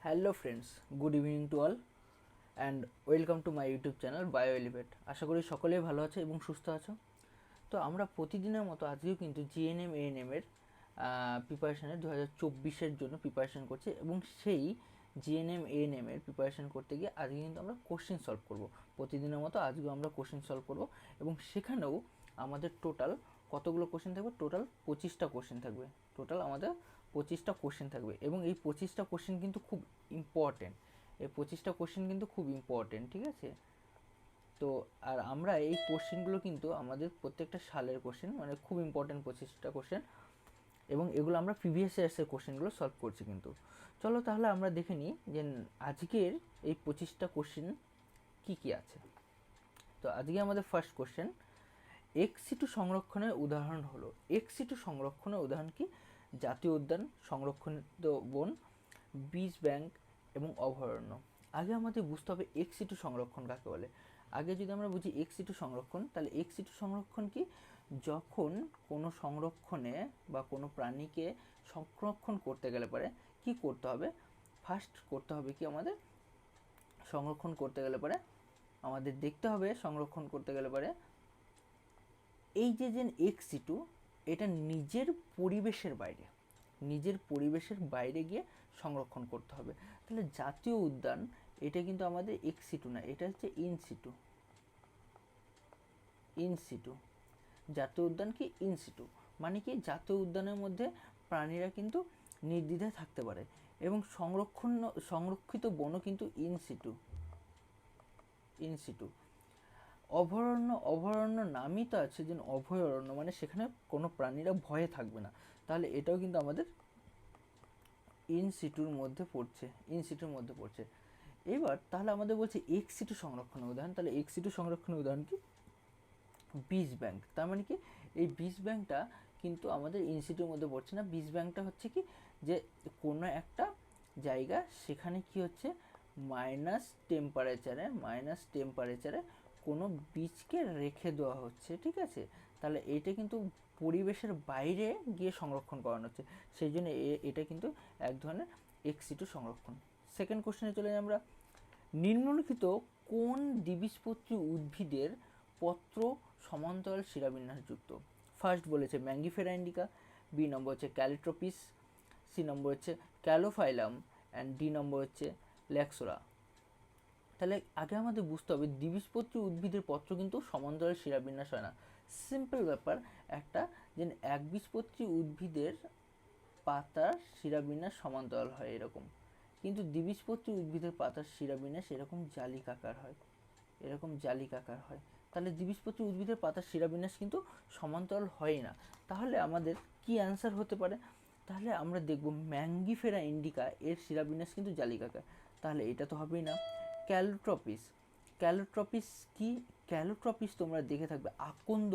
Hello friends, good evening to all and welcome to my YouTube channel Bio Elevate. আশা করি সকলেই ভালো আছো এবং সুস্থ আছো। তো আমরা প্রতিদিনের মতো আজকেও কিন্তু জিএনএম এএনএমের প্রিপারেশানের 2024-এর জন্য প্রিপারেশান করছি এবং সেই জিএনএম এএনএমের প্রিপারেশান করতে গিয়ে আজকে কিন্তু আমরা কোশ্চেন সলভ করব। প্রতিদিনের মতো আজকেও আমরা কোশ্চেন সলভ করব এবং সেখানেও আমাদের টোটাল কতগুলো কোশ্চেন থাকবে? টোটাল 25টা কোশ্চেন থাকবে। টোটাল আমাদের 25টা কোশ্চেন থাকবে এবং এই 25টা কোশ্চেন কিন্তু খুব ইম্পর্টেন্ট। এই 25টা কোশ্চেন কিন্তু খুব ইম্পর্টেন্ট, ঠিক আছে? তো আর আমরা এই কোশ্চেনগুলো কিন্তু আমাদের প্রত্যেকটা সালের কোশ্চেন, মানে খুব ইম্পর্টেন্ট 25টা কোশ্চেন, এবং এগুলো আমরা প্রিভিয়াস ইয়ার্সের কোশ্চেনগুলো সলভ করছি কিন্তু। চলো তাহলে আমরা দেখে নিই যে আজকের এই 25টা কোশ্চেন কী কী আছে। তো আজকে আমাদের ফার্স্ট কোশ্চেন, এক্স-সিটু সংরক্ষণের উদাহরণ হলো। এক্স-সিটু সংরক্ষণের উদাহরণ কি? জাতীয় উদ্যান, সংরক্ষিত বন, বীজ ব্যাংক এবং অভয়ারণ্য। আগে আমাদের বুঝতে হবে এক্স-সিটু সংরক্ষণ কাকে বলে। আগে যদি আমরা বুঝি এক্স-সিটু সংরক্ষণ, তাহলে এক্স-সিটু সংরক্ষণ কি? যখন কোনো সংরক্ষণে বা কোনো প্রাণীকে সংরক্ষণ করতে গেলে পরে কী করতে হবে? ফার্স্ট করতে হবে কি আমাদের? সংরক্ষণ করতে গেলে পরে আমাদের দেখতে হবে, সংরক্ষণ করতে গেলে পরে এই যে এক্স-সিটু, এটা নিজের পরিবেশের বাইরে গিয়ে সংরক্ষণ করতে হবে। তাহলে জাতীয় উদ্যান এটা কিন্তু আমাদের এক্স-সিটু না, এটা হচ্ছে ইন-সিটু। জাতীয় উদ্যান কি? ইন-সিটু। মানে কি? জাতীয় উদ্যানের মধ্যে প্রাণীরা কিন্তু নির্দ্বিধায় থাকতে পারে এবং সংরক্ষিত বনও কিন্তু ইন-সিটু। অভয়ারণ্য নামই তো আছে যে অভয়ারণ্য, মানে সেখানে কোনো প্রাণীরা ভয়ে থাকবে না। তাহলে এটাও কিন্তু আমাদের ইন-সিটুর মধ্যে পড়ছে। এবার তাহলে আমাদের বলছে এক্স-সিটু সংরক্ষণের উদাহরণ। তাহলে এক্স-সিটু সংরক্ষণের উদাহরণ কি? বীজ ব্যাংক। তার মানে কি? এই বীজ ব্যাংকটা কিন্তু আমাদের ইন-সিটুর মধ্যে পড়ছে না। বীজ ব্যাংকটা হচ্ছে কি, যে কোনো একটা জায়গা, সেখানে কি হচ্ছে, মাইনাস টেম্পারেচারে কোনো বীজকে রেখে দেওয়া হচ্ছে, ঠিক আছে? তাহলে এটা কিন্তু পরিবেশের বাইরে গিয়ে সংরক্ষণ করানো হচ্ছে, সেই জন্য এটা কিন্তু এক ধরনের এক্স-সিটু সংরক্ষণ। সেকেন্ড কোশ্চেনে চলে যাই আমরা। নিম্নলিখিত কোন দ্বিবীজপত্রী উদ্ভিদের পত্র সমান্তরাল শিরাবিন্যাসযুক্ত? ফার্স্ট বলেছে ম্যাঙ্গিফেরা ইন্ডিকা, বি নম্বর হচ্ছে ক্যালিট্রপিস, সি নম্বর হচ্ছে ক্যালোফাইলাম অ্যান্ড ডি নম্বর হচ্ছে ল্যাক্সোরা। তাহলে আগে আমাদের বুঝতে হবে দ্বিবীজপত্রী উদ্ভিদের পত্র কিন্তু সমান্তরাল শিরাবিন্যাস হয় না। সিম্পল ব্যাপার একটা, যে একবীজপত্রী উদ্ভিদের পাতার শিরাবিন্যাস সমান্তরাল হয় এরকম, কিন্তু দ্বিবীজপত্রী উদ্ভিদের পাতার শিরাবিন্যাস এরকম জালিকাকার হয়। তাহলে দ্বিবীজপত্রী উদ্ভিদের পাতার শিরাবিন্যাস কিন্তু সমান্তরাল হয় না। তাহলে আমাদের কি অ্যান্সার হতে পারে? তাহলে আমরা দেখব ম্যাঙ্গিফেরা ইন্ডিকা এর শিরাবিন্যাস কিন্তু জালিকাকার। তাহলে এটা তো হবেই না। ক্যালোট্রপিস কি? ক্যালোট্রপিস তোমরা দেখে থাকবে আকন্দ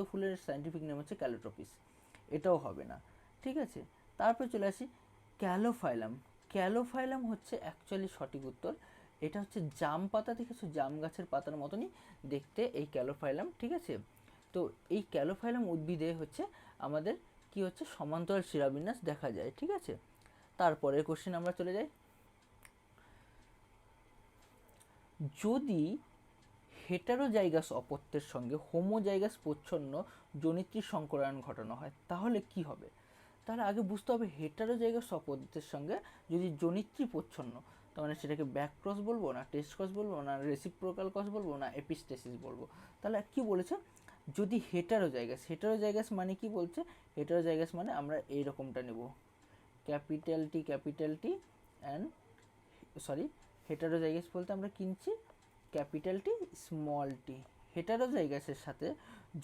ফুলের সায়েন্টিফিক নেম হচ্ছে ক্যালোট্রপিস। এটাও হবে না, ঠিক আছে? তারপরে চলে আসি ক্যালোফাইলাম হচ্ছে অ্যাকচুয়ালি সঠিক উত্তর। এটা হচ্ছে জাম পাতা, দেখেছো? জাম গাছের পাতার মতনই দেখতে এই ক্যালোফাইলাম, ঠিক আছে? তো এই ক্যালোফাইলাম উদ্ভিদে হচ্ছে আমাদের কি হচ্ছে, সমান্তরাল শিরাবিন্যাস দেখা যায়, ঠিক আছে? তারপরের কোশ্চেন আমরা চলে যাই। যদি হেটারোজাইগাস অপত্যের সঙ্গে হোমোজাইগাস প্রচ্ছন্ন জনিত্রীর সংকরায়ন ঘটানো হয় তাহলে কি হবে? তাহলে আগে বুঝতে হবে হেটারোজাইগাস অপত্যের সঙ্গে যদি জনিত্রী প্রচ্ছন্ন, তার মানে সেটাকে ব্যাক ক্রস বলবো, না টেস্ট ক্রস বলবো, না রেসিপ্রোকাল ক্রস বলবো, না এপিস্টেসিস বলবো। তাহলে কি বলেছে? যদি হেটারোজাইগাস মানে কি বলছে? হেটারোজাইগাস মানে আমরা এইরকমটা নেব, ক্যাপিটাল টি অ্যান্ড হেটারোজাইগাস বলতে আমরা কিনছি ক্যাপিটাল টি স্মল টি। হেটারোজাইগাসের সাথে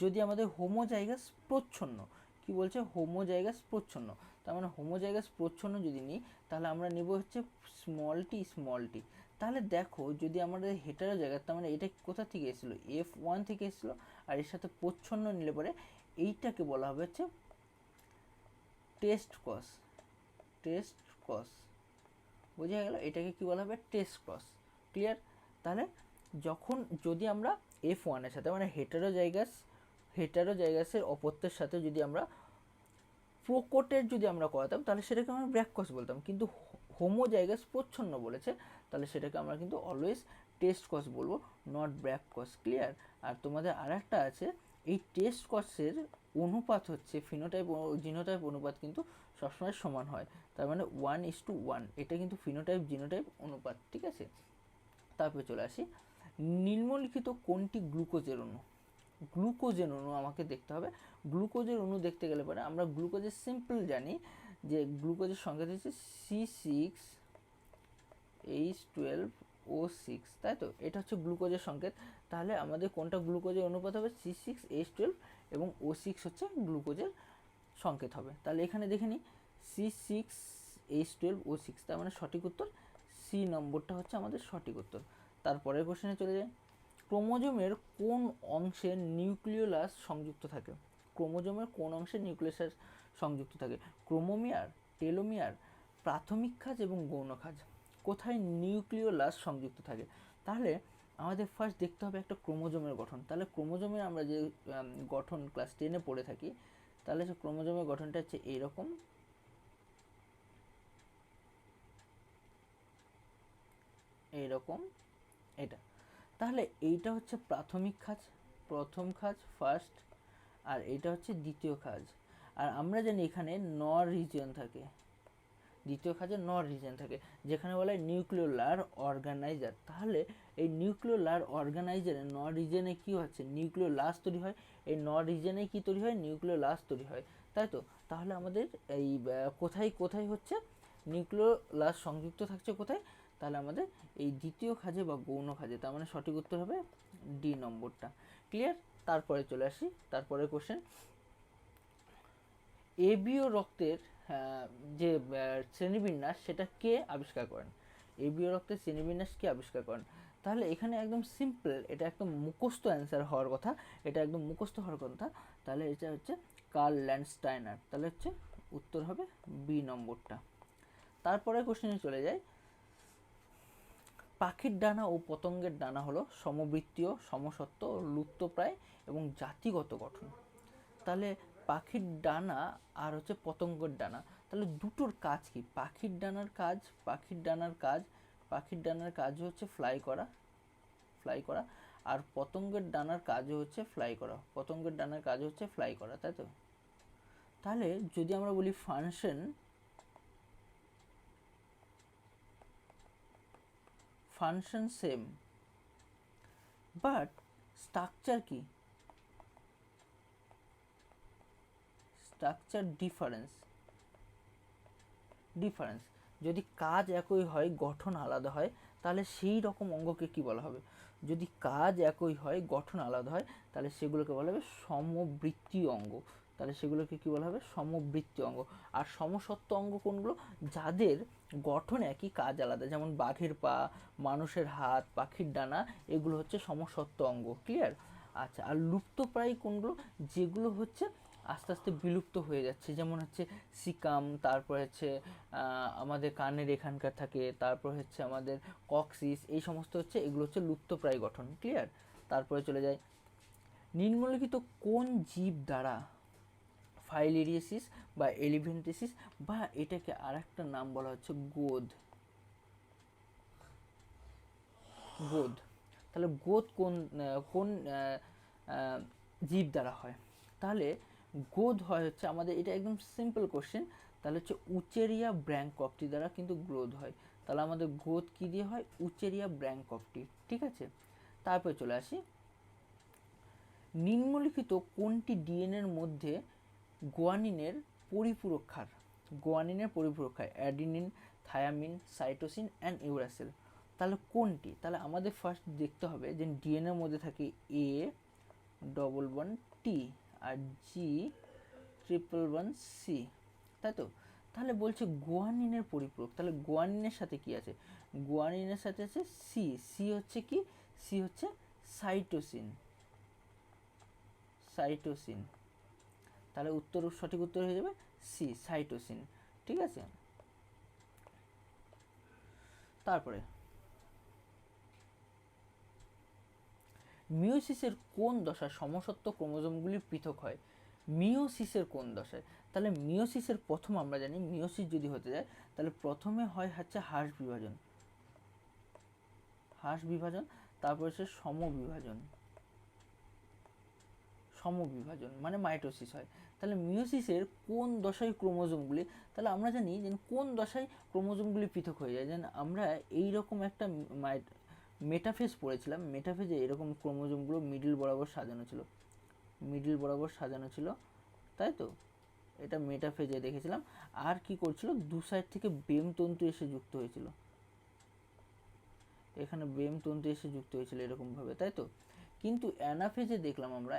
যদি আমাদের হোমোজাইগাস প্রচ্ছন্ন, কি বলছে? হোমোজাইগাস প্রচ্ছন্ন। তার মানে হোমোজাইগাস প্রচ্ছন্ন যদি নিই, তাহলে আমরা নেব হচ্ছে স্মল টি। তাহলে দেখো, যদি আমাদের হেটারোজাইগাস, তার মানে এটা কোথা থেকে এসেছিলো? F1 থেকে এসেছিলো। আর এর সাথে প্রচ্ছন্ন নিলে পরে এইটাকে বলা হবে হচ্ছে টেস্ট ক্রস। বোঝা গেল? এটাকে কি বলা হবে? Test cross. ক্লিয়ার? তাহলে যদি আমরা F1 এর সাথে, মানে হেটারোজাইগাসের অপত্যের সাথে যদি আমরা প্রোকোটের যদি আমরা করাতাম তাহলে সেটাকে আমরা ব্র্যাককস বলতাম, কিন্তু হোমোজাইগাস প্রচ্ছন্ন বলেছে তাহলে সেটাকে আমরা কিন্তু অলওয়েজ টেস্ট কস বলবো, নট ব্র্যাককস। ক্লিয়ার? আর তোমাদের আর একটা আছে, এই টেস্ট কসের অনুপাত হচ্ছে ফিনোটাইপ ও জিনোটাইপ অনুপাত কিন্তু সবসময় সমান হয়, তার মানে 1:1, এটা কিন্তু ফিনোটাইপ জিনোটাইপ অনুপাত। ঠিক আছে, তারপরে চলে আসি, নিম্নলিখিত কোনটি গ্লুকোজের অণু? গ্লুকোজের অণু আমাকে দেখতে হবে। গ্লুকোজের অণু দেখতে গেলে পরে আমরা গ্লুকোজের সিম্পল জানি যে গ্লুকোজের সংকেত হচ্ছে C6H12O6, তাই তো? এটা হচ্ছে গ্লুকোজের সংকেত। তাহলে আমাদের কোনটা গ্লুকোজের অনুপাত হবে? C6H12 এবং O6 হচ্ছে গ্লুকোজের সংকেত হবে। তাহলে এখানে দেখে নিই C6H12O6, তার মানে সঠিক উত্তর সি নম্বরটা হচ্ছে আমাদের সঠিক উত্তর। তারপরের কোশ্চেনে চলে যায়, ক্রোমোজোমের কোন অংশে নিউক্লিওলাস সংযুক্ত থাকে? ক্রোমোজোমের কোন অংশে নিউক্লিয়াস সংযুক্ত থাকে? ক্রোমোমিয়ার, টেলোমিয়ার, প্রাথমিক খাঁজ এবং গৌণ খাঁজ, কোথায় নিউক্লিওলাস সংযুক্ত থাকে? তাহলে আমাদের ফার্স্ট দেখতে হবে একটা ক্রোমোজোমের গঠন। তাহলে ক্রোমোজোমের আমরা যে গঠন ক্লাস 10-এ পড়ে থাকি, তাহলে সে ক্রোমোজোমের গঠনটা হচ্ছে এইরকম, এইরকম, এটা। তাহলে এইটা হচ্ছে প্রাথমিক খাঁজ, প্রথম খাঁজ ফার্স্ট, আর এটা হচ্ছে দ্বিতীয় খাঁজ। আর আমরা জানি এখানে নর রিজিয়ন থাকে, দ্বিতীয় খাঁজে নর রিজিয়ন থাকে, যেখানে বলা হয় নিউক্লিওলার অর্গানাইজার। তাহলে এই নিউক্লিওলার অর্গানাইজারে নর রিজিয়নে কী হচ্ছে? নিউক্লিওলাস তৈরি হয়। এই নর রিজিয়নে কী তৈরি হয়? নিউক্লিওলাস তৈরি হয়, তাই তো? তাহলে আমাদের এই কোথায় কোথায় হচ্ছে নিউক্লিওলাস সংযুক্ত থাকছে কোথায়? তাহলে আমাদের এই দ্বিতীয় খাঁজে বা গৌণ খাঁজে, তার মানে সঠিক উত্তর হবে ডি নম্বরটা। ক্লিয়ার? তারপরে চলে আসি, তারপরে কোশ্চেন, এবিও রক্তের যে শ্রেণীবিন্যাস সেটা কে আবিষ্কার করেন? এবিও রক্তের শ্রেণীবিন্যাস কে আবিষ্কার করেন? তাহলে এখানে একদম সিম্পল, এটা একদম মুখস্থ অ্যান্সার হওয়ার কথা, এটা একদম মুখস্থ হওয়ার কথা। তাহলে এটা হচ্ছে কার্ল ল্যান্ডস্টাইনার, তাহলে হচ্ছে উত্তর হবে বি নম্বরটা। তারপরে কোশ্চেনে চলে যায়, পাখির ডানা ও পতঙ্গের ডানা হলো সমবৃত্তীয়, সমসত্ব, লুপ্তপ্রায় এবং জাতিগত গঠন। তাহলে পাখির ডানা আর হচ্ছে পতঙ্গের ডানা, তাহলে দুটোর কাজ কি? পাখির ডানার কাজ, পাখির ডানার কাজ হচ্ছে ফ্লাই করা, আর পতঙ্গের ডানার কাজ হচ্ছে ফ্লাই করা, তাই তো? তাহলে যদি আমরা বলি ফাংশন সেম, বাট স্ট্রাকচার কি? Structure difference. যদি কাজ একই হয় গঠন আলাদা হয়, তাহলে সেই রকম অঙ্গকে কি বলা হবে? যদি কাজ একই হয় গঠন আলাদা হয়, তাহলে সেগুলোকে বলা হবে সমবৃত্তীয় অঙ্গ। তাহলে সেগুলোকে কি বলা হবে? সমবৃত্তীয় অঙ্গ। আর সমসত্ব অঙ্গ কোনগুলো? যাদের গঠন একই, কাজ আলাদা, যেমন বাঘের পা, মানুষের হাত, পাখির ডানা, এগুলো হচ্ছে সমসত্ব অঙ্গ। ক্লিয়ার? আচ্ছা, আর লুপ্তপ্রায় কোনগুলো? যেগুলো হচ্ছে আস্তে আস্তে বিলুপ্ত হয়ে যাচ্ছে, যেমন হচ্ছে সিকাম, তারপর হচ্ছে আমাদের কানের এখানকার থাকে, তারপর হচ্ছে আমাদের কক্সিস, এই সমস্ত হচ্ছে, এগুলো হচ্ছে লুপ্তপ্রায় গঠন। ক্লিয়ার? তারপরে চলে যায়, নিম্নলিখিত কোন জীব দ্বারা ফাইলেরিয়াসিস বা এলিভেন্টেসিস, বা এটাকে আর একটা নাম বলা হচ্ছে গোদ, তাহলে গোদ কোন কোন জীব দ্বারা হয়? তাহলে গোদ হয় হচ্ছে আমাদের, এটা একদম সিম্পল কোশ্চেন, তাহলে হচ্ছে উচেরিয়া ব্র্যাঙ্ককপটি দ্বারা কিন্তু গ্রোথ হয়। তাহলে আমাদের গ্রোথ কী দিয়ে হয়? উচেরিয়া ব্র্যাঙ্ককপটি। ঠিক আছে, তারপরে চলে আসি, নিম্নলিখিত কোনটি ডিএনএর মধ্যে গুয়ানিনের পরিপূরক ক্ষার? Adenine, thymine, cytosine and uracil. তাহলে কোনটি? তাহলে আমাদের ফার্স্ট দেখতে হবে যে ডিএনএর মধ্যে থাকে A11T আর G111C, তাই তো? তাহলে বলছে গুয়ানিনের পরিপূরক, তাহলে গুয়ানিনের সাথে কি আছে? গুয়ানিনের সাথে আছে সি হচ্ছে কি? সি হচ্ছে সাইটোসিন, তাহলে সঠিক উত্তর হয়ে যাবে সি, সাইটোসিন। ঠিক আছে, তারপরে মিওসিসের কোন দশায় সমসত্ব ক্রোমোজোমগুলি পৃথক হয়? মিওসিসের কোন দশায়? তাহলে মিওসিসের প্রথম আমরা জানি মিওসিস যদি হতে যায় তাহলে প্রথমে হয় হচ্ছে হ্রাস বিভাজন, তারপর হচ্ছে সমবিভাজন মানে মাইটোসিস হয়। তাহলে মিওসিসের কোন দশায় ক্রোমোজোমগুলি, তাহলে আমরা জানি যে কোন দশায় ক্রোমোজোমগুলি পৃথক হয়ে যায়। যেন আমরা এইরকম একটা মেটাফেজ পড়েছিলাম, মেটাফেজে এরকম ক্রোমোজোমগুলো মিডিল বরাবর সাজানো ছিল, তাই তো? এটা মেটাফেজে দেখেছিলাম। আর কি করছিল, দু সাইড থেকে বেম তন্তু এসে যুক্ত হয়েছিল, এখানে বেম তন্তু এসে যুক্ত হয়েছিল এরকমভাবে, তাই তো? কিন্তু অ্যানাফেজে দেখলাম আমরা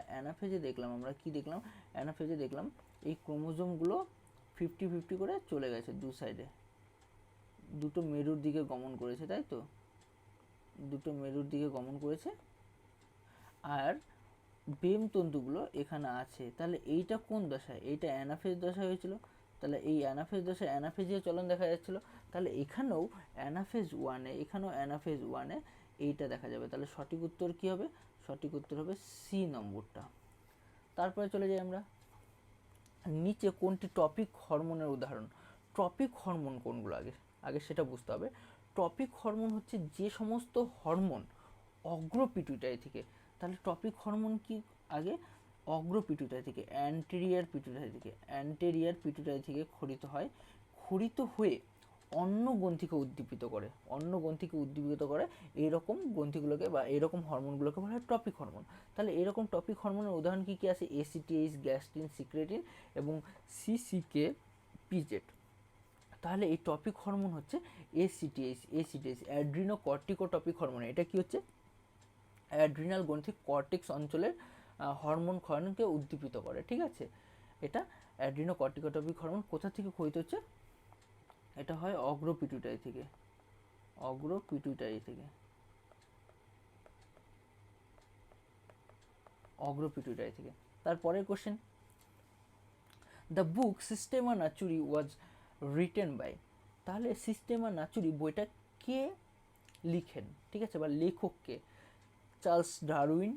কি দেখলাম, অ্যানাফেজে দেখলাম এই ক্রোমোজোমগুলো 50-50 করে চলে গেছে দু সাইডে, দুটো মেরুর দিকে গমন করেছে, তাই তো? দুটো মেরুর দিকে গমন করেছে আর বেম তন্তুগুলো এখানে আছে। তাহলে এইটা কোন দশায়, এইটা অ্যানাফেজ দশায় হয়েছিল। তাহলে এই অ্যানাফেজ দশায় অ্যানাফেজীয় চলন দেখা যাচ্ছিল। তাহলে এখানেও অ্যানাফেজ ওয়ানে এইটা দেখা যাবে। তাহলে সঠিক উত্তর কি হবে, সঠিক উত্তর হবে সি নম্বরটা। তারপরে চলে যাই আমরা নিচে কোনটি টপিক হরমোনের উদাহরণ। টপিক হরমোন কোনগুলো আগে সেটা বুঝতে হবে। টপিক হরমোন হচ্ছে যে সমস্ত হরমোন অগ্র পিটুইটারি থেকে, তাহলে টপিক হরমোন কি আগে অগ্র পিটুইটারি থেকে, অ্যান্টেরিয়ার পিটুইটারি থেকে ক্ষরিত হয়ে অন্য গ্রন্থিকে উদ্দীপিত করে এইরকম গ্রন্থিগুলোকে বা এইরকম হরমোনগুলোকে বলা হয় টপিক হরমোন। তাহলে এরকম টপিক হরমোনের উদাহরণ কি কি আছে, এসিটিএইচ, গ্যাস্ট্রিন, সিক্রেটিন এবং সিসিকে পিজেড। তাহলে এই টপিক হরমোন হচ্ছে এসিটিএইচ অ্যাড্রিনোকর্টিকোটপিক হরমোন। এটা কি হচ্ছে, অ্যাড্রিনাল গ্রন্থি কর্টেক্স অঞ্চলের হরমোন ক্ষরণকে উদ্দীপিত করে, ঠিক আছে? এটা অ্যাড্রিনোকর্টিকোটপিক হরমোন কোথা থেকে ক্ষরিত হচ্ছে, এটা হয় অগ্র পিটুইটারি থেকে। তারপরের question, the book Systema Naturae was written by. তাহলে সিস্টেমা ন্যাচুরি বইটা কে লিখেন, ঠিক আছে, বা লেখক কে? চার্লস ডারউইন,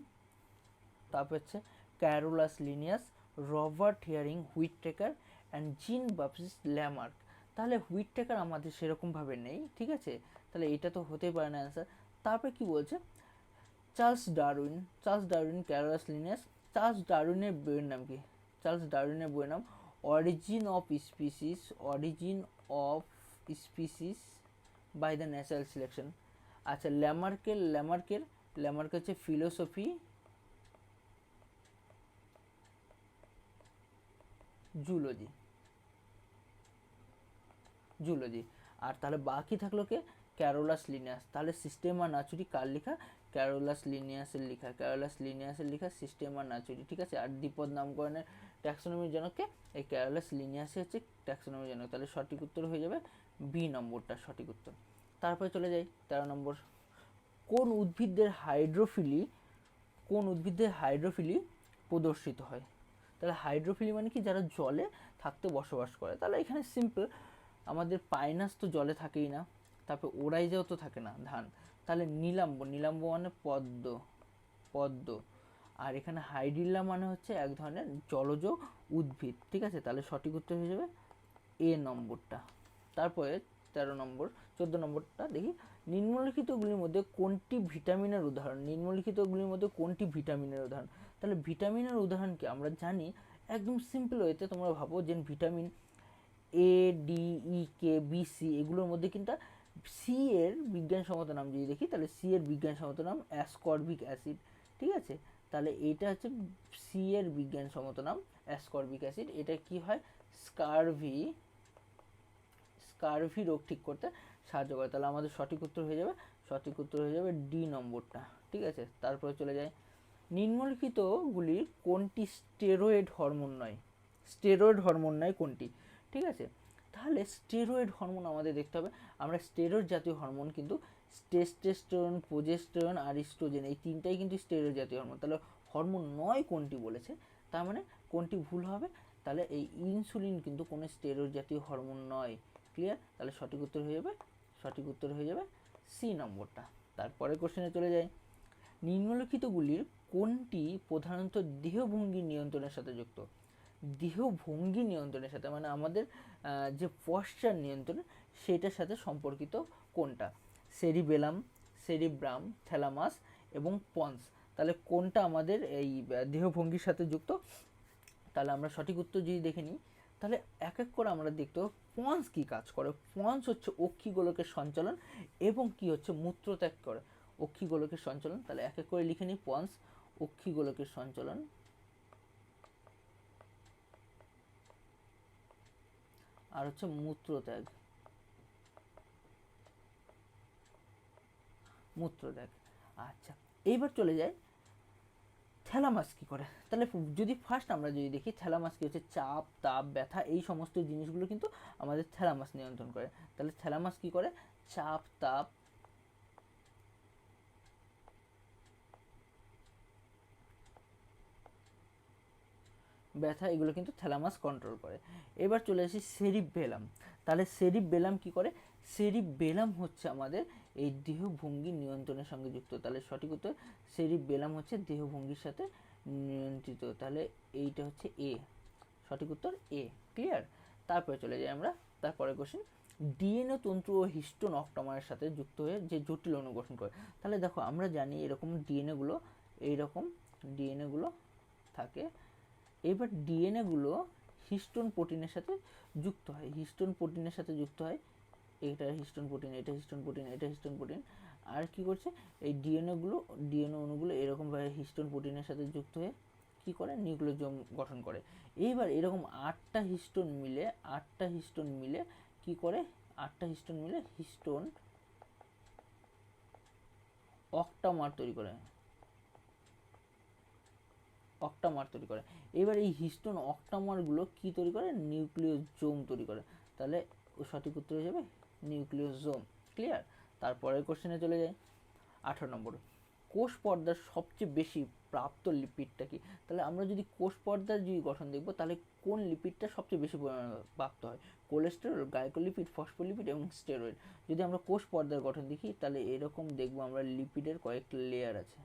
তারপর হচ্ছে Carolus Linnaeus, Robert hearing Whitaker and জিন বাপটিস্ট ল্যামার্ক। তাহলে হুইটেকার আমাদের সেরকমভাবে নেই, ঠিক আছে, তাহলে এটা তো হতেই পারে না অ্যান্সার। তারপরে কি বলছে, Charles Darwin, Carolus Linnaeus. Charles ডারউইনের বইয়ের নাম origin of species by the natural selection. আচ্ছা, ল্যামার্কের হচ্ছে ফিলোসফি জুলজি। আর তাহলে বাকি থাকলো কে, ক্যারোলাস লিনিয়াস। তাহলে সিস্টেমা ন্যাচুরি কার লেখা, ক্যারোলাস লিনিয়াসের লেখা সিস্টেমা ন্যাচুরি, ঠিক আছে। আর দ্বিপদ নামকরণের ট্যাক্সোনমির জনককে, এই ক্যারোলাস লিনিয়াসই হচ্ছে ট্যাক্সোনমির জনক। তাহলে সঠিক উত্তর হয়ে যাবে বি নম্বরটা সঠিক উত্তর। তারপরে চলে যাই 13 নম্বর, কোন উদ্ভিদের হাইড্রোফিলি প্রদর্শিত হয়। তাহলে হাইড্রোফিলি মানে কি, যারা জলে থাকতে বসবাস করে। তাহলে এখানে সিম্পল, আমাদের পাইনাস তো জলে থাকেই না, তারপর ওরাইজাও তো থাকে না ধান। তাহলে নীলাম্ব মানে পদ্ম। আর এখানে হাইডিল্লা মানে হচ্ছে এক ধরনের জলজ উদ্ভিদ, ঠিক আছে। তাহলে সঠিক উত্তর হয়ে যাবে এ নম্বরটা। তারপরে 14 নম্বরটা দেখি, নিম্নলিখিতগুলির মধ্যে কোনটি ভিটামিনের উদাহরণ। তাহলে ভিটামিনের উদাহরণ কি আমরা জানি, একদম সিম্পল ওয়েতে তোমরা ভাবো যে vitamin A, D, E, K, B, C, এগুলোর মধ্যে কিন্তু সি এর বিজ্ঞানসম্মত নাম যদি দেখি, তাহলে সি এর বিজ্ঞানসম্মত নাম অ্যাসকর্বিক অ্যাসিড, ঠিক আছে। তাহলে এইটা হচ্ছে সি এর বিজ্ঞানসম্মত নাম অ্যাসকর্বিক অ্যাসিড। এটা কি হয়, স্কারভি রোগ ঠিক করতে সাহায্য করে। তাহলে আমাদের সঠিক উত্তর হয়ে যাবে ডি নম্বরটা, ঠিক আছে। তারপরে চলে যায়, নিম্নলিখিতগুলির কোনটি স্টেরয়েড হরমোন নয় কোনটি, ঠিক আছে। তাহলে স্টেরয়েড হরমোন আমাদের দেখতে হবে। আমরা স্টেরয়েড জাতীয় হরমোন কিন্তু টেস্টোস্টেরন, প্রোজেস্টেরন আর ইস্ট্রোজেন, এই তিনটাই কিন্তু স্টেরয়েড জাতীয় হরমোন। তাহলে হরমোন নয় কোনটি বলেছে, তার মানে কোনটি ভুল হবে, তাহলে এই ইনসুলিন কিন্তু কোনো স্টেরয়েড জাতীয় হরমোন নয়। ক্লিয়ার? তাহলে সঠিক উত্তর হয়ে যাবে সি নম্বরটা। তারপরে কোশ্চেনে চলে যায়, নিম্নলিখিতগুলির কোনটি প্রধানত দেহভঙ্গি নিয়ন্ত্রণের সাথে যুক্ত। দেহভঙ্গি নিয়ন্ত্রণের সাথে, মানে আমাদের যে পশ্চার নিয়ন্ত্রণ সেটার সাথে সম্পর্কিত কোনটা? সেরিবেলাম, সেরিব্রাম, থ্যালামাস এবং পন্স। তাহলে কোনটা আমাদের এই দেহভঙ্গির সাথে যুক্ত? তাহলে আমরা সঠিক উত্তর যদি দেখে নিই, তাহলে এক এক করে আমরা দেখতে পাবো পন্স কী কাজ করে। পন্স হচ্ছে অক্ষিগোলকের সঞ্চালন এবং কি হচ্ছে মূত্রত্যাগ করে অক্ষিগোলকের সঞ্চালন। তাহলে এক এক করে লিখে নিই, পন্স অক্ষিগোলকের সঞ্চালন, আর হচ্ছে মূত্রত্যাগ। আচ্ছা, এইবার চলে যায় থ্যালামাস কী করে। তাহলে যদি ফার্স্ট আমরা যদি দেখি থ্যালামাস কী হচ্ছে, চাপ, তাপ, ব্যথা এই সমস্ত জিনিসগুলো কিন্তু আমাদের থ্যালামাস নিয়ন্ত্রণ করে। তাহলে থ্যালামাস কী করে? চাপ, তাপ, ব্যথা এগুলো কিন্তু থ্যালামাস কন্ট্রোল করে। এবার চলে আসি সেরিবেলাম। তাহলে সেরিবেলাম কী করে? সেরিবেলাম হচ্ছে আমাদের এই দেহভঙ্গি নিয়ন্ত্রণের সঙ্গে যুক্ত। তাহলে সঠিক উত্তর সেরিবেলাম হচ্ছে দেহভঙ্গির সাথে নিয়ন্ত্রিত। তাহলে এইটা হচ্ছে এ, সঠিক উত্তর এ। ক্লিয়ার? তারপরে চলে যাই আমরা তারপরে কোশ্চেন, ডিএনএ তন্তু ও হিস্টোন অক্টোমারের সাথে যুক্ত হয়ে যে জটিল অণু গঠন করে। তাহলে দেখো আমরা জানি এরকম ডিএনএগুলো এইরকম ডিএনএগুলো থাকে। এবার ডিএনএগুলো হিস্টোন প্রোটিনের সাথে যুক্ত হয়, হিস্টোন প্রোটিনের সাথে যুক্ত হয়। এটা হিস্টোন প্রোটিন, এটা হিস্টোন প্রোটিন, এটা হিস্টোন প্রোটিন। আর কি করছে এই ডিএনএ অণুগুলো এরকমভাবে হিস্টোন প্রোটিনের সাথে যুক্ত হয়ে কি করে নিউক্লিওজোম গঠন করে। এইবার এরকম আটটা হিস্টোন মিলে কি করে? আটটা হিস্টোন মিলে হিস্টোন অক্টামার তৈরি করে। এবার এই হিস্টোন অক্টামারগুলো কি তৈরি করে? নিউক্লিওজোম তৈরি করে। তাহলে সঠিক উত্তর হয়ে যাবে নিউক্লিওজোম। ক্লিয়ার? তারপরের কোশ্চেনে চলে যায় 18 নম্বর, কোষ পর্দার সবচেয়ে বেশি প্রাপ্ত লিপিডটা কি? তাহলে আমরা যদি কোষ পর্দার যদি গঠন দেখব, তাহলে কোন লিপিডটা সবচেয়ে বেশি পরিমাণে প্রাপ্ত হয়? কোলেস্টেরল, গ্লাইকোলিপিড, ফসফোলিপিড এবং স্টেরয়েড। যদি আমরা কোষ পর্দার গঠন দেখি তাহলে এরকম দেখব আমরা লিপিডের কয়েকটা লেয়ার আছে,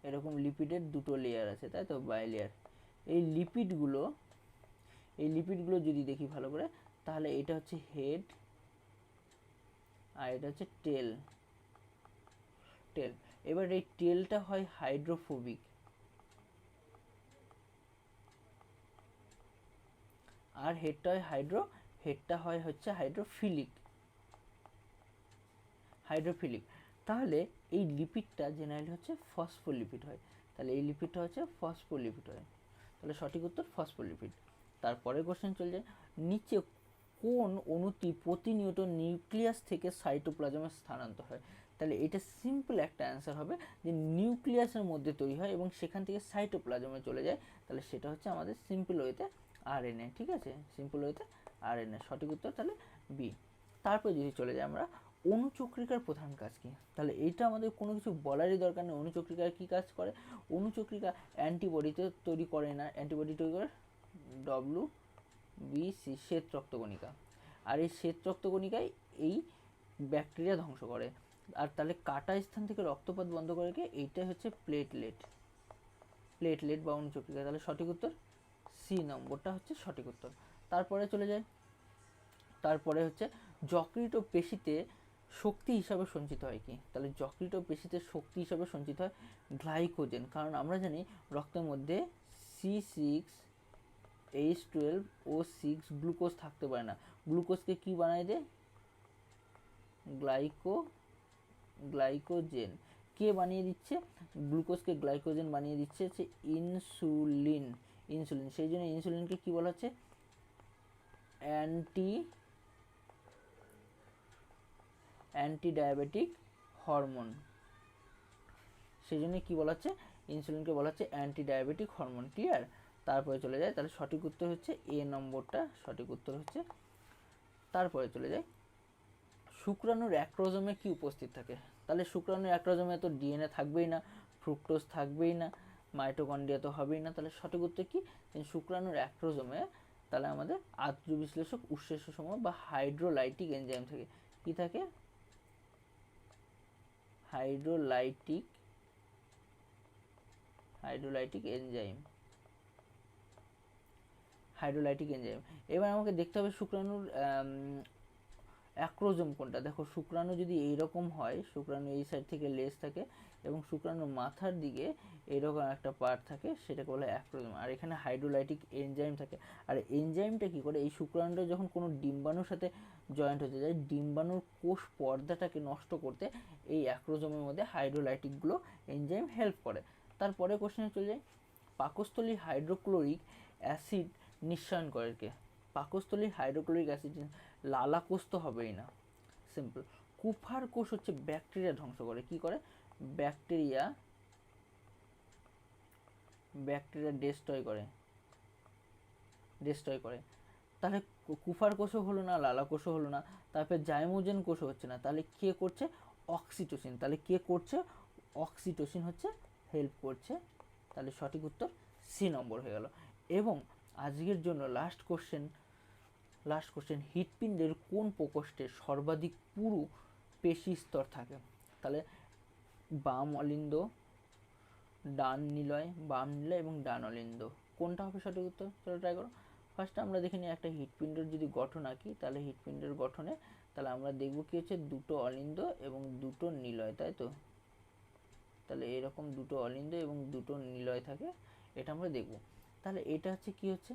এরকম লিপিডের দুটো লেয়ার আছে, তাই তো, বাইলেয়ার। এই লিপিডগুলো যদি দেখি ভালো করে, তাহলে এটা হচ্ছে হেড আর এটা হচ্ছে টেল। এবার এই টেলটা হয় হাইড্রোফোবিক আর হেডটা হয় হচ্ছে হাইড্রোফিলিক। তাহলে এই লিপিডটা জেনারেলি হচ্ছে ফসফোলিপিড হয়। তাহলে এই লিপিডটা হচ্ছে ফসফোলিপিড হয়। তাহলে সঠিক উত্তর ফসফোলিপিড। তারপরে কোশ্চেন চলে যায়, নিচে কোন অণুটি প্রতিনিয়ত নিউক্লিয়াস থেকে সাইটোপ্লাজমে স্থানান্তর হয়? তাহলে এটা সিম্পল একটা অ্যান্সার হবে যে নিউক্লিয়াসের মধ্যে তৈরি হয় এবং সেখান থেকে সাইটোপ্লাজমে চলে যায়। তাহলে সেটা হচ্ছে আমাদের সিম্পল ওয়েতে আরএনএ। ঠিক আছে, সিম্পল ওয়েতে আরএনএ। সঠিক উত্তর তাহলে বি। তারপরে যদি চলে যাই আমরা, অণুচক্রিকার প্রধান কাজ কি? তাহলে এইটা আমাদের কোনো কিছু বলারই দরকার নেই। অণুচক্রিকা কী কাজ করে? অণুচক্রিকা অ্যান্টিবডি তৈরি করে না, অ্যান্টিবডি তৈরি করে WBC, শ্বেত রক্তকণিকা। আর এই শ্বেত রক্তকণিকায় এই ব্যাকটেরিয়া ধ্বংস করে। আর তাহলে কাটা স্থান থেকে রক্তপাত বন্ধ করে কে? এইটাই হচ্ছে প্লেটলেট বা অণুচক্রিকা। তাহলে সঠিক উত্তর সি নম্বরটা হচ্ছে সঠিক উত্তর। তারপরে চলে যায়, তারপরে হচ্ছে যকৃত পেশিতে শক্তি হিসাবে সঞ্চিত হয় কি? তাহলে যকৃত পেশিতে শক্তি হিসাবে সঞ্চিত হয় গ্লাইকোজেন। কারণ আমরা জানি রক্তের মধ্যে C6H12O6 গ্লুকোজ থাকতে পারে না। গ্লুকোজকে কি বানায় দেয়? গ্লাইকোজেন। কে বানিয়ে দিচ্ছে? গ্লুকোজকে গ্লাইকোজেন বানিয়ে দিচ্ছে হচ্ছে ইনসুলিন। সেই জন্য ইনসুলিনকে কি বলা হচ্ছে? Anti diabetic hormone. সেই জন্য কি বলা হচ্ছে? ইনসুলিনকে বলা হচ্ছে অ্যান্টি ডায়াবেটিক হরমোন। ক্লিয়ার? তারপরে চলে যায়, তাহলে সঠিক উত্তর হচ্ছে এ নম্বরটা সঠিক উত্তর হচ্ছে। তারপরে চলে যায়, শুক্রাণুর অ্যাক্রোজোমে কি উপস্থিত থাকে? তাহলে শুক্রাণুর অ্যাক্রোজোমে তো ডিএনএ থাকবেই না, ফ্রুক্টোজ থাকবেই না, মাইটোকন্ড্রিয়া তো হবেই না। তাহলে সঠিক উত্তর কি? শুক্রাণুর অ্যাক্রোজোমে তাহলে আমাদের আদ্র বিশ্লেষক উৎসেচক সমূহ বা হাইড্রোলাইটিক এনজাইম থাকে। কি থাকে? Hydrolytic hydrolytic enzyme. এবার আমাকে দেখতে হবে শুক্রাণুর অ্যাক্রোজোম কোনটা। দেখো শুক্রাণু যদি এইরকম হয়, শুক্রাণু এই সাইড থেকে লেজ থাকে এবং শুক্রাণুর মাথার দিকে এরকম একটা পার্ট থাকে, সেটাকে বলে অ্যাক্রোজোম। আর এখানে হাইড্রোলাইটিক এনজাইম থাকে। আর এনজাইমটা কী করে, এই শুক্রাণুটা যখন কোনো ডিম্বাণুর সাথে জয়েন্ট হতে যায়, ডিম্বাণুর কোষ পর্দাটাকে নষ্ট করতে এই অ্যাক্রোজোমের মধ্যে হাইড্রোলাইটিকগুলো এনজাইম হেল্প করে। তারপরে কোশ্চেনে চলে যায়, পাকস্থলী হাইড্রোক্লোরিক অ্যাসিড নিঃসরণ করে কে? পাকস্থলীর হাইড্রোক্লোরিক অ্যাসিড, লালা কোষ তো হবেই না, সিম্পল। কুফার কোষ হচ্ছে ব্যাকটেরিয়া ধ্বংস করে। কি করে? ব্যাকটেরিয়া ডেস্ট্রয় করে। তাহলে কুফার কোষও হলো না, লালা কোষও হলো না, তারপরে জাইমোজেন কোষও হচ্ছে না। তাহলে কে করছে? অক্সিটোসিন। তাহলে কে করছে? অক্সিটোসিন হচ্ছে হেল্প করছে। তাহলে সঠিক উত্তর সি নম্বর হয়ে গেল। এবং আজকের জন্য লাস্ট কোশ্চেন, হৃৎপিণ্ডের কোন প্রকোষ্ঠে সর্বাধিক পুরু পেশি স্তর থাকে? তাহলে বাম অলিন্দ, ডান নিলয়, এবং ডান অলিন্দ, কোনটা হবে সঠিক উত্তর? চলো ট্রাই করো। ফার্স্ট আমরা দেখে নিই একটা হৃৎপিণ্ডের যদি গঠন আঁকি, তাহলে হৃৎপিণ্ডের গঠনে তাহলে আমরা দেখব কি হচ্ছে, দুটো অলিন্দ এবং দুটো নিলয়, তাই তো? তাহলে এরকম দুটো অলিন্দ এবং দুটো নিলয় থাকে, এটা আমরা দেখব। তাহলে এটা হচ্ছে কি হচ্ছে,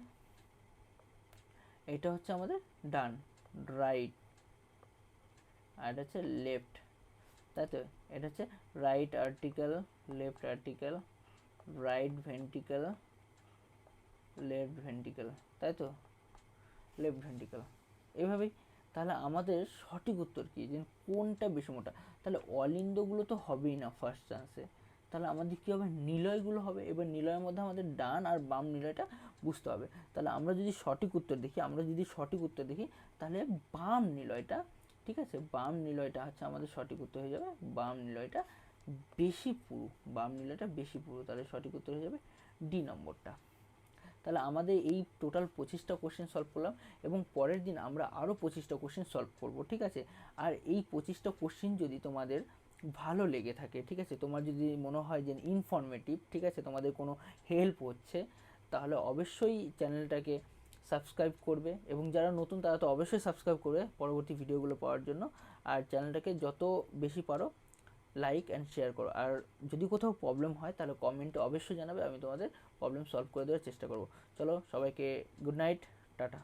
এটা হচ্ছে আমাদের ডান, রাইট, আর এটা হচ্ছে লেফট, তাই তো? এটা হচ্ছে right article, left article, right ventricle, left ventricle, তাই তো? লেফট ভেন্ট্রিকেল, এভাবেই। তাহলে আমাদের সঠিক উত্তর কি, যে কোনটা বেশি মোটা? তাহলে অলিন্দগুলো তো হবেই না ফার্স্ট চান্সে, তাহলে আমাদের কী হবে? নিলয়গুলো হবে। এবার নিলয়ের মধ্যে আমাদের ডান আর বাম নিলয়টা বুঝতে হবে। তাহলে আমরা যদি সঠিক উত্তর দেখি, তাহলে বাম নিলয়টা, ঠিক আছে, বাম নিলয়টা হচ্ছে আমাদের সঠিক উত্তর হয়ে যাবে। বাম নিলয়টা বেশি পুরু, তাহলে সঠিক উত্তর হয়ে যাবে ডি নম্বরটা। তাহলে আমাদের এই টোটাল 25টা কোশ্চেন সলভ করলাম, এবং পরের দিন আমরা আরও 25টা কোশ্চেন সলভ করব, ঠিক আছে? আর এই 25টা কোশ্চেন যদি তোমাদের ভালো লেগে থাকে, ঠিক আছে, তোমার যদি মনে হয় যে ইনফরমেটিভ, ঠিক আছে, তোমাদের কোনো হেল্প হচ্ছে, তাহলে অবশ্যই চ্যানেলটাকে সাবস্ক্রাইব করবে, এবং যারা নতুন তারা তো অবশ্যই সাবস্ক্রাইব করবে পরবর্তী ভিডিওগুলো পাওয়ার জন্য। আর চ্যানেলটাকে যত বেশি পারো লাইক অ্যান্ড শেয়ার করো। আর যদি কোথাও প্রবলেম হয় তাহলে কমেন্টে অবশ্যই জানাবে, আমি তোমাদের প্রবলেম সলভ করে দেওয়ার চেষ্টা করব। চলো সবাইকে গুড নাইট, টাটা।